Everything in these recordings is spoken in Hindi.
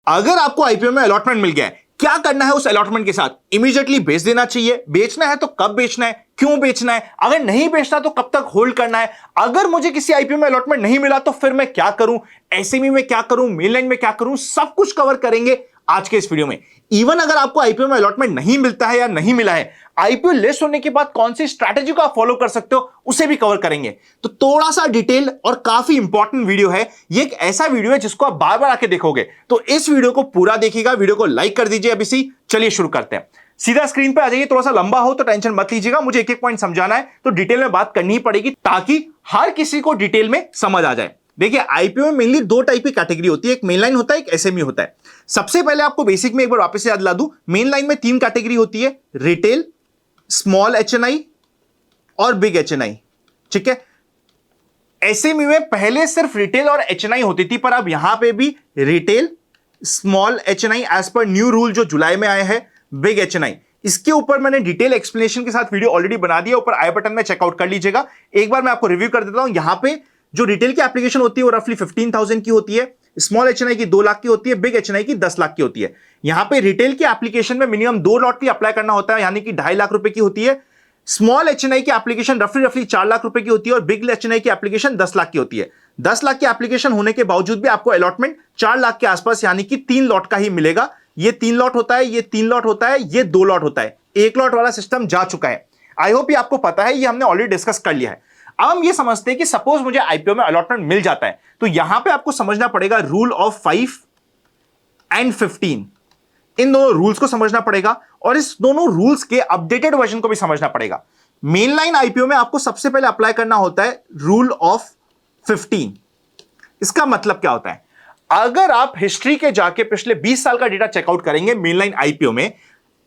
अगर आपको आईपीओ में अलॉटमेंट मिल गया है, क्या करना है उस अलॉटमेंट के साथ? इमीडिएटली बेच देना चाहिए? बेचना है तो कब बेचना है, क्यों बेचना है? अगर नहीं बेचना तो कब तक होल्ड करना है? अगर मुझे किसी आईपीओ में अलॉटमेंट नहीं मिला तो फिर मैं क्या करूं? एसएमई में क्या करूं, मेनलैंड में क्या करूं, सब कुछ कवर करेंगे आज के इस वीडियो में। इवन अगर आपको आईपीओ में अलॉटमेंट नहीं मिलता है या नहीं मिला है, आईपीओ लिस्ट होने के बाद कौन सी स्ट्रैटेजी को आप फॉलो कर सकते हो उसे भी कवर करेंगे। तो थोड़ा सा डिटेल और काफी इंपॉर्टेंट वीडियो है ये, एक ऐसा वीडियो है जिसको आप बार बार आके देखोगे, तो इस वीडियो को पूरा देखिएगा। वीडियो को लाइक कर दीजिए अभी से। चलिए शुरू करते हैं, सीधा स्क्रीन पे आ जाइए। थोड़ा सा लंबा हो तो टेंशन मत लीजिएगा, मुझे एक एक पॉइंट समझाना है तो डिटेल में बात करनी ही पड़ेगी ताकि हर किसी को डिटेल में समझ आ जाए। देखिए, आईपीओ में मेनली दो टाइप की कैटेगरी होती है, एक मेन लाइन होता है, एक एसएमई होता है। सबसे पहले आपको बेसिक में एक बार वापस याद ला दूं, मेन लाइन में तीन कैटेगरी होती है, रिटेल, स्मॉल एचएनआई और बिग एचएनआई। ठीक है, एसएमई में पहले सिर्फ रिटेल और एचएनआई होती थी, पर अब यहां पे भी retail, small HNI as per new rule जो जुलाई में आया है, बिग एचएनआई। इसके ऊपर मैंने डिटेल एक्सप्लेनेशन के साथ वीडियो ऑलरेडी बना दिया, ऊपर आई बटन में चेकआउट कर लीजिएगा। एक बार मैं आपको रिव्यू कर देता हूं। यहां पे जो रिटेल की एप्लीकेशन होती है वो रफली 15,000 की होती है, स्मॉल एचएनआई की 2 लाख की होती है, बिग एचएनआई की 10 लाख की होती है। यहां पे रिटेल की एप्लीकेशन में मिनिमम 2 लॉट की अप्लाई करना होता है, यानी कि 2.5 लाख रुपए की होती है। स्मॉल एचएनआई की एप्लीकेशन रफली 4 लाख रुपए की होती है और बिग एचएनआई की एप्लीकेशन 10 लाख की होती है। 10 लाख की एप्लीकेशन होने के बावजूद भी आपको अलॉटमेंट 4 लाख के आसपास यानी कि 3 लॉट का ही मिलेगा। ये 3 लॉट होता है, ये 3 लॉट होता है, ये 2 लॉट होता है। 1 लॉट वाला सिस्टम जा चुका है। आई होप ये आपको पता है, ये हमने ऑलरेडी डिस्कस कर लिया है। अब हम ये समझते हैं कि सपोज मुझे आईपीओ में अलॉटमेंट मिल जाता है, तो यहां पे आपको समझना पड़ेगा रूल ऑफ 5 एंड 15। इन दोनों रूल्स को समझना पड़ेगा और इस दोनों रूल्स के अपडेटेड वर्जन को भी समझना पड़ेगा। मेन लाइन आईपीओ में आपको सबसे पहले अप्लाई करना होता है रूल ऑफ 15। इसका मतलब क्या होता है? अगर आप हिस्ट्री के जाके पिछले 20 साल का डेटा चेकआउट करेंगे मेन लाइन आईपीओ में,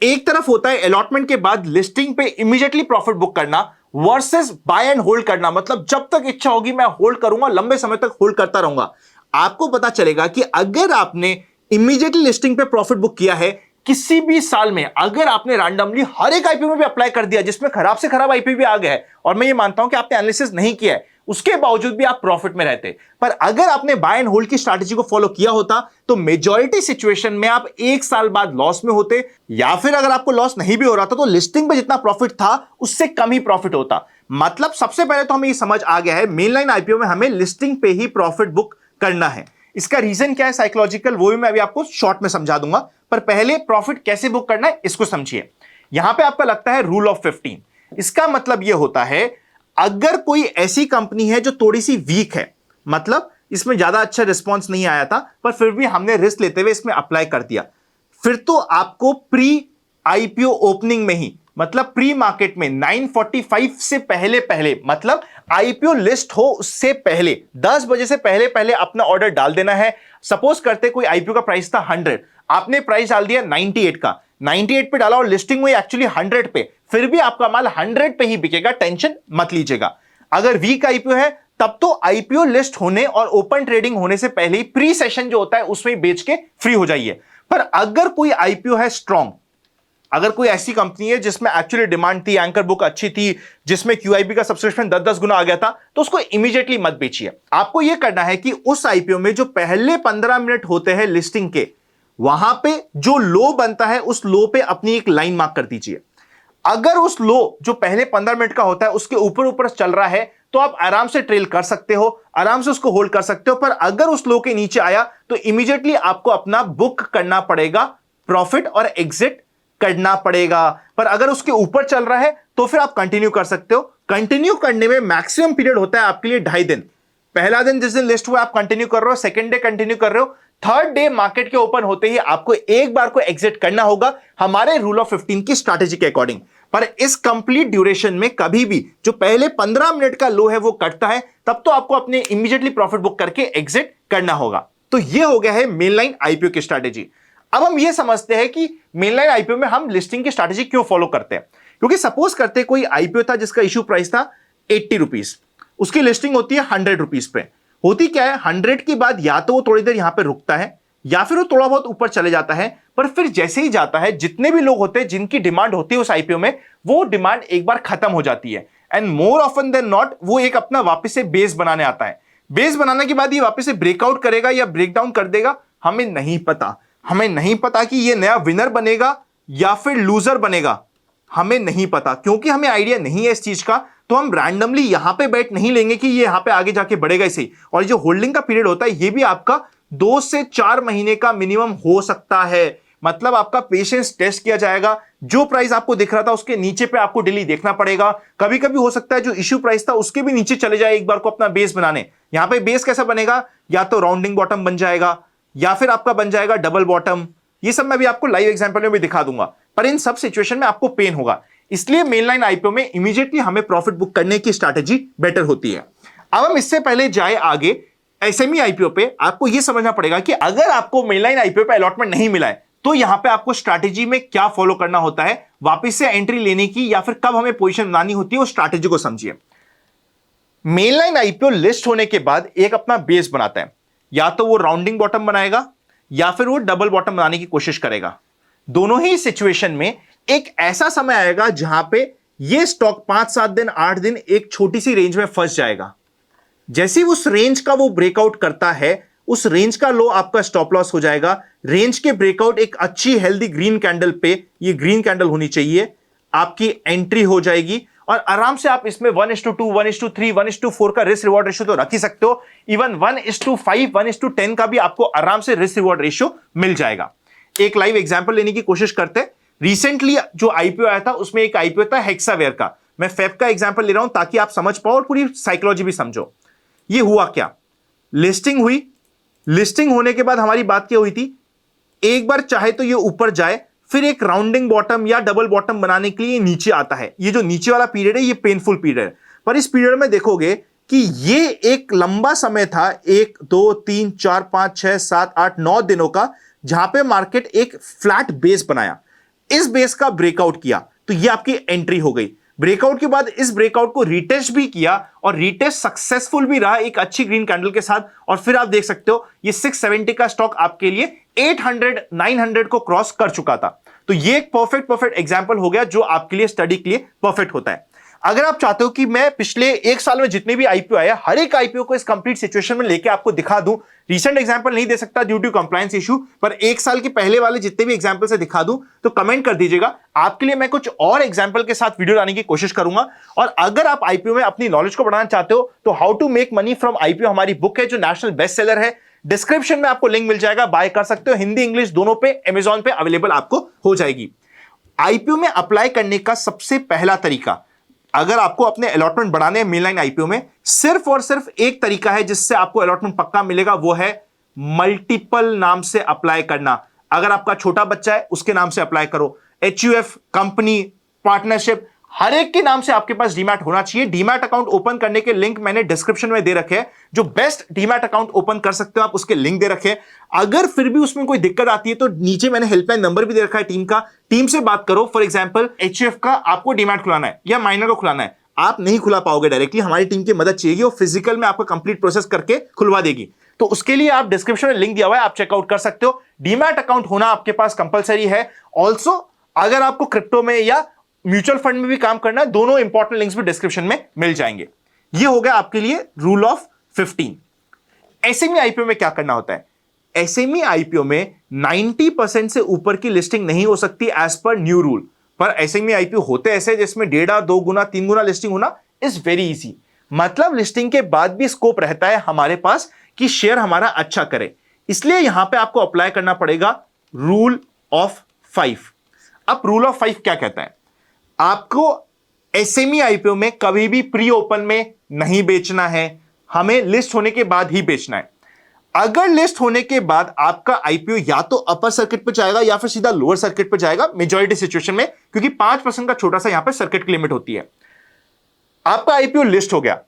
एक तरफ होता है अलॉटमेंट के बाद लिस्टिंग पे इमीडिएटली प्रॉफिट बुक करना वर्सेस बाय एंड होल्ड करना। मतलब जब तक इच्छा होगी मैं होल्ड करूंगा, लंबे समय तक होल्ड करता रहूंगा। आपको पता चलेगा कि अगर आपने इमीडिएटली लिस्टिंग पे प्रॉफिट बुक किया है किसी भी साल में, अगर आपने रैंडमली हर एक आईपीओ में भी अप्लाई कर दिया जिसमें खराब से खराब आईपीओ भी आ गया है, और मैं ये मानता हूं कि आपने एनालिसिस नहीं किया है, उसके बावजूद भी आप प्रॉफिट में रहते। पर अगर आपने बाय एंड होल्ड की स्ट्रैटेजी को फॉलो किया होता तो मेजॉरिटी सिचुएशन में आप 1 साल बाद लॉस में होते, या फिर अगर आपको लॉस नहीं भी हो रहा था तो लिस्टिंग पे जितना प्रॉफिट था उससे कम ही प्रॉफिट होता। मतलब सबसे पहले तो हमें ये समझ आ गया है मेन लाइन आईपीओ में हमें लिस्टिंग पे ही प्रॉफिट बुक करना है। इसका रीजन क्या है साइकोलॉजिकल, वो भी मैं अभी आपको शॉर्ट में समझा दूंगा, पर पहले प्रॉफिट कैसे बुक करना है इसको समझिए। यहां पे आपका लगता है रूल ऑफ 15। इसका मतलब यह होता है अगर कोई ऐसी कंपनी है जो थोड़ी सी वीक है, मतलब इसमें ज्यादा अच्छा रिस्पॉन्स नहीं आया था पर फिर भी हमने रिस्क लेते हुए इसमें अप्लाई कर दिया, फिर तो आपको प्री आईपीओ ओपनिंग में ही, मतलब प्री मार्केट में 9:45 से पहले पहले, मतलब आईपीओ लिस्ट हो उससे पहले 10 बजे से पहले पहले अपना ऑर्डर डाल देना है। सपोज करते कोई आईपीओ का प्राइस था 100, आपने प्राइस डाल दिया 98 का, 98 पे डाला और लिस्टिंग हुई एक्चुअली 100 पे, फिर भी आपका माल 100 पे ही बिकेगा, टेंशन मत लीजिएगा। अगर वीक आईपीओ है तब तो आईपीओ लिस्ट होने और ओपन ट्रेडिंग होने से पहले ही प्री सेशन जो होता है उसमें बेच के फ्री हो जाइए। पर अगर कोई आईपीओ है स्ट्रांग, अगर कोई ऐसी कंपनी है जिसमें एक्चुअली डिमांड थी, एंकर बुक अच्छी थी, जिसमें क्यूआईबी का सब्सक्रिप्शन 10-10 गुना आ गया था, तो उसको इमीडिएटली मत बेचिए। आपको यह करना है कि उस आईपीओ में जो पहले 15 मिनट होते हैं लिस्टिंग के, वहां पे जो लो बनता है उस लो पे अपनी एक लाइन मार्क कर दीजिए। अगर उस लो जो पहले 15 मिनट का होता है उसके ऊपर ऊपर चल रहा है तो आप आराम से ट्रेल कर सकते हो, आराम से उसको होल्ड कर सकते हो। पर अगर उस लो के नीचे आया तो इमीडिएटली आपको अपना बुक करना पड़ेगा प्रॉफिट और एग्जिट करना पड़ेगा। पर अगर उसके ऊपर चल रहा है तो फिर आप कंटिन्यू कर सकते हो। कंटिन्यू करने में मैक्सिमम पीरियड होता है आपके लिए 2.5 दिन। पहला दिन जिस दिन लिस्ट हुआ आप कंटिन्यू कर रहे हो, सेकंड डे कंटिन्यू कर रहे हो, थर्ड डे मार्केट के ओपन होते ही आपको एक बार को एग्जिट करना होगा हमारे रूल ऑफ 15 की स्ट्रैटेजी के अकॉर्डिंग। पर इस कंप्लीट ड्यूरेशन में कभी भी जो पहले 15 मिनट का लो है वो कटता है, तब तो आपको अपने इमीडिएटली प्रॉफिट बुक करके एग्जिट करना होगा। तो ये हो गया है मेनलाइन आईपीओ की स्ट्रैटेजी। अब हम ये समझते हैं कि मेनलाइन आईपीओ में हम लिस्टिंग की स्ट्रैटेजी क्यों फॉलो करते हैं। क्योंकि सपोज करते कोई आईपीओ था जिसका इश्यू प्राइस था 80 रुपीज, उसकी लिस्टिंग होती है 100 रुपीज पे। होती क्या है, 100 के बाद या तो वो थोड़ी देर यहां पे रुकता है या फिर वो थोड़ा बहुत ऊपर चले जाता है, पर फिर जैसे ही जाता है जितने भी लोग होते हैं जिनकी डिमांड होती है उस आईपीओ में, वो डिमांड एक बार खत्म हो जाती है and more often than not वो एक अपना वापस से बेस बनाने आता है। बेस बनाने के बाद ये वापस से ब्रेकआउट करेगा या ब्रेकडाउन कर देगा, हमें नहीं पता। हमें नहीं पता कि ये नया विनर बनेगा या फिर लूजर बनेगा, हमें नहीं पता, क्योंकि हमें आइडिया नहीं है इस चीज का। तो हम रैंडमली यहां पे बैट नहीं लेंगे कि ये यहां पे आगे जाके बढ़ेगा इसे। और जो होल्डिंग का पीरियड होता है ये भी आपका 2 से 4 महीने का मिनिमम हो सकता है। मतलब आपका पेशेंस टेस्ट किया जाएगा। जो प्राइस आपको दिख रहा था उसके नीचे पे आपको डेली देखना पड़ेगा। कभी कभी हो सकता है जो इश्यू प्राइस था उसके भी नीचे चले जाए एक बार को अपना बेस बनाने। यहां पे बेस कैसा बनेगा, या तो राउंडिंग बॉटम बन जाएगा या फिर आपका बन जाएगा डबल बॉटम। ये सब मैं भी आपको लाइव एग्जांपल में भी दिखा दूंगा, पर इन सब सिचुएशन में आपको पेन होगा। इसलिए मेन लाइन आईपीओ में इमीडिएटली हमें प्रॉफिट बुक करने की स्ट्रैटेजी बेटर होती है। अब हम इससे पहले जाए आगे, एसएमई आईपीओ पे आपको यह समझना पड़ेगा कि अगर आपको मेन लाइन आईपीओ पे अलॉटमेंट नहीं मिला है तो यहां पे आपको स्ट्रैटेजी में क्या फॉलो करना होता है, वापस से एंट्री लेने की या फिर कब हमें पोजीशन बनानी होती है, उस स्ट्रैटेजी को समझिए। मेन लाइन आईपीओ लिस्ट होने के बाद एक अपना बेस बनाता है, या तो वो राउंडिंग बॉटम बनाएगा या फिर वो डबल बॉटम बनाने की कोशिश करेगा। दोनों ही सिचुएशन में एक ऐसा समय आएगा जहां पे ये स्टॉक 5-7 दिन 8 दिन एक छोटी सी रेंज में फंस जाएगा। जैसे ही उस रेंज का वो ब्रेकआउट करता है, उस रेंज का लो आपका स्टॉप लॉस हो जाएगा। रेंज के ब्रेकआउट एक अच्छी हेल्दी ग्रीन कैंडल पे, ये ग्रीन कैंडल होनी चाहिए, आपकी एंट्री हो जाएगी और आराम से आप इसमें 1:2, 1:3, 1:4 का रिस्क रिवॉर्ड रेशियो तो रख ही सकते हो। इवन 1:5, 1:10 का भी आपको आराम से रिस्क रिवॉर्ड रेशियो मिल जाएगा। एक लाइव एग्जांपल लेने की कोशिश करते हैं। रिसेंटली जो आईपीओ आया था उसमें एक आईपीओ था हेक्सावेयर का। मैं फेब का एग्जांपल ले रहा हूं ताकि आप समझ पाओ और पूरी साइकोलॉजी भी समझो। ये हुआ क्या, लिस्टिंग हुई, लिस्टिंग होने के बाद हमारी बात क्या हुई थी, एक बार चाहे तो ये ऊपर जाए, फिर एक राउंडिंग बॉटम या डबल बॉटम बनाने के लिए नीचे आता है। ये जो नीचे वाला पीरियड है ये पेनफुल पीरियड है, पर इस पीरियड में देखोगे कि ये एक लंबा समय था, 1 2 3 4 5 6 7 8 9 दिनों का, जहां पे मार्केट एक फ्लैट बेस बनाया, इस बेस का ब्रेकआउट किया तो ये आपकी एंट्री हो गई। ब्रेकआउट के बाद इस ब्रेकआउट को रीटेस्ट भी किया और रीटेस्ट सक्सेसफुल भी रहा एक अच्छी ग्रीन कैंडल के साथ। और फिर आप देख सकते हो ये 670 का स्टॉक आपके लिए 800 900 को क्रॉस कर चुका था। तो ये एक परफेक्ट एग्जांपल हो गया जो आपके लिए स्टडी के लिए परफेक्ट होता है। अगर आप चाहते हो कि मैं पिछले 1 साल में जितने भी आईपीओ आया हर एक आईपीओ को इस कंप्लीट सिचुएशन में लेके आपको दिखा दूं, रीसेंट एग्जांपल नहीं दे सकता ड्यू टू कंप्लायंस इशू, पर 1 साल के पहले वाले जितने भी एग्जांपल से दिखा दूं तो कमेंट कर दीजिएगा। आपके लिए मैं कुछ और एग्जांपल के साथ वीडियो लाने की कोशिश करूंगा। और अगर आप आईपीओ में अपनी नॉलेज को बढ़ाना चाहते हो तो how to make money from IPO हमारी बुक है जो नेशनल बेस्ट सेलर है। डिस्क्रिप्शन में आपको लिंक मिल जाएगा, बाय कर सकते हो, हिंदी इंग्लिश दोनों पे अमेजॉन पे अवेलेबल आपको हो जाएगी। आईपीओ में अप्लाई करने का सबसे पहला तरीका, अगर आपको अपने अलॉटमेंट बढ़ाने हैं मेनलाइन आईपीओ में, सिर्फ और सिर्फ एक तरीका है जिससे आपको अलॉटमेंट पक्का मिलेगा, वो है मल्टीपल नाम से अप्लाई करना। अगर आपका छोटा बच्चा है उसके नाम से अप्लाई करो, एचयूएफ, कंपनी, पार्टनरशिप, हर एक के नाम से आपके पास डीमैट होना चाहिए। डीमैट अकाउंट ओपन करने के लिंक मैंने डिस्क्रिप्शन में दे रखे हैं, जो बेस्ट डीमैट अकाउंट ओपन कर सकते हो आप उसके लिंक दे रखे हैं। अगर फिर भी उसमें कोई दिक्कत आती है तो नीचे मैंने हेल्पलाइन नंबर भी दे रखा है टीम का, टीम से बात करो। फॉर एग्जांपल एचयूएफ का आपको डीमैट खुलाना है या माइनर को खुलाना है, आप नहीं खुला पाओगे डायरेक्टली, हमारी टीम की मदद चाहिए, वो फिजिकल में आपका कंप्लीट प्रोसेस करके खुलवा देगी। तो उसके लिए आप डिस्क्रिप्शन में लिंक दिया हुआ है, आप चेकआउट कर सकते हो। डीमैट अकाउंट होना आपके पास कंपलसरी है। ऑल्सो अगर आपको क्रिप्टो में या म्यूचुअल फंड में भी काम करना है, दोनों इंपॉर्टेंट लिंक्स भी डिस्क्रिप्शन में मिल जाएंगे। ये हो गया आपके लिए रूल ऑफ 15। एसएमई आईपीओ में क्या करना होता है, एसएमई आईपीओ में 90% से ऊपर की लिस्टिंग नहीं हो सकती एज पर न्यू रूल। पर एसएमई आईपीओ होते ऐसे जिसमें 1.5 2 गुना 3 गुना लिस्टिंग होना इज वेरी इजी। मतलब लिस्टिंग के बाद भी स्कोप रहता है हमारे पास कि शेयर हमारा अच्छा करे। इसलिए यहां पे आपको अप्लाई करना पड़ेगा रूल ऑफ 5। अब रूल ऑफ 5 क्या कहता है, आपको एसएमई आईपीओ में कभी भी प्री ओपन में नहीं बेचना है, हमें लिस्ट होने के बाद ही बेचना है। अगर लिस्ट होने के बाद आपका आईपीओ या तो अपर सर्किट पे जाएगा या फिर सीधा लोअर सर्किट पे जाएगा मेजॉरिटी सिचुएशन में, क्योंकि 5% का छोटा सा यहां पे सर्किट की लिमिट होती है। आपका आईपीओ लिस्ट हो गया,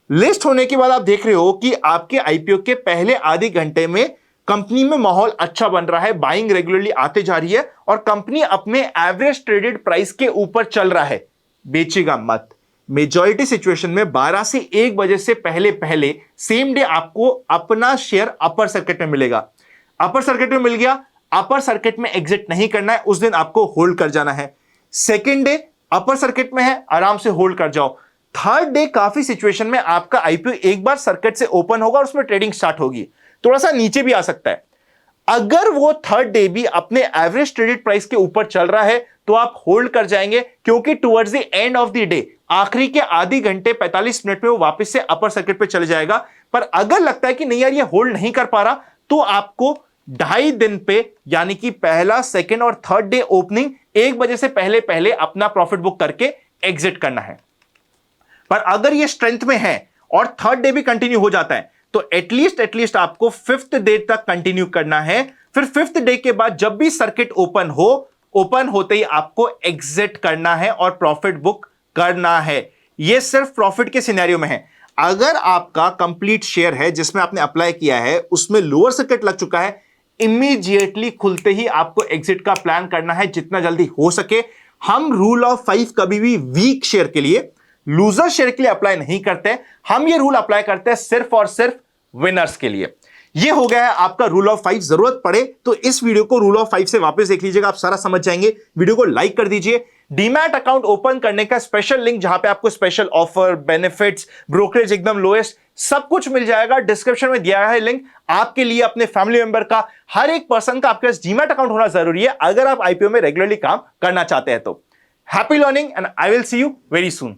लिस्ट होने के बाद आप देख रहे हो कि आपके आईपीओ के पहले आधे घंटे में कंपनी में माहौल अच्छा बन रहा है, बाइंग रेगुलरली आते जा रही है और कंपनी अपने एवरेज ट्रेडेड प्राइस के ऊपर चल रहा है, बेचेगा मत। मेजॉरिटी सिचुएशन में 12 से 1 बजे से पहले पहले सेम डे आपको अपना शेयर अपर सर्किट में मिलेगा। अपर सर्किट में मिल गया, अपर सर्किट में एग्जिट नहीं करना है, उस दिन आपको होल्ड कर जाना है। सेकेंड डे अपर सर्किट में है, आराम से होल्ड कर जाओ। थर्ड डे काफी सिचुएशन में आपका आईपीओ एक बार सर्किट से ओपन होगा और उसमें ट्रेडिंग स्टार्ट होगी, थोड़ा सा नीचे भी आ सकता है। अगर वो थर्ड डे भी अपने एवरेज ट्रेडेड प्राइस के ऊपर चल रहा है तो आप होल्ड कर जाएंगे, क्योंकि towards the end of the day, आखिरी के आधी घंटे 45 मिनट में वो वापस से अपर सर्किट पे चले जाएगा। पर अगर लगता है कि नहीं यार ये होल्ड नहीं कर पा रहा, तो आपको 2.5 दिन पे, यानी कि पहला, सेकेंड और थर्ड डे ओपनिंग 1 बजे से पहले पहले अपना प्रॉफिट बुक करके एग्जिट करना है। पर अगर ये स्ट्रेंथ में है और थर्ड डे भी कंटिन्यू हो जाता है तो एटलीस्ट आपको 5th डे तक कंटिन्यू करना है। फिर 5th डे के बाद जब भी सर्किट ओपन होते ही आपको एग्जिट करना है और प्रॉफिट बुक करना है। यह सिर्फ प्रॉफिट के सिनेरियो में है। अगर आपका कंप्लीट शेयर है जिसमें आपने अप्लाई किया है, उसमें लोअर सर्किट लग चुका है, इमीडिएटली खुलते ही आपको एग्जिट का प्लान करना है जितना जल्दी हो सके। हम रूल ऑफ 5 कभी भी वीक शेयर के लिए, लूजर शेयर के लिए अप्लाई नहीं करते। हम ये रूल अप्लाई करते हैं सिर्फ और सिर्फ विनर्स के लिए। ये हो गया है आपका रूल ऑफ 5। जरूरत पड़े तो इस वीडियो को रूल ऑफ 5 से वापस देख लीजिएगा, आप सारा समझ जाएंगे। वीडियो को लाइक कर दीजिए। डीमैट अकाउंट ओपन करने का स्पेशल लिंक, जहां पे आपको स्पेशल ऑफर, बेनिफिट्स, ब्रोकरेज एकदम लोएस्ट, सब कुछ मिल जाएगा, डिस्क्रिप्शन में दिया है लिंक। आपके लिए, अपने फैमिली मेंबर का, हर एक पर्सन का आपके पास डीमैट अकाउंट होना जरूरी है अगर आप आईपीओ में रेगुलरली काम करना चाहते हैं तो। Happy learning and I will see you very soon.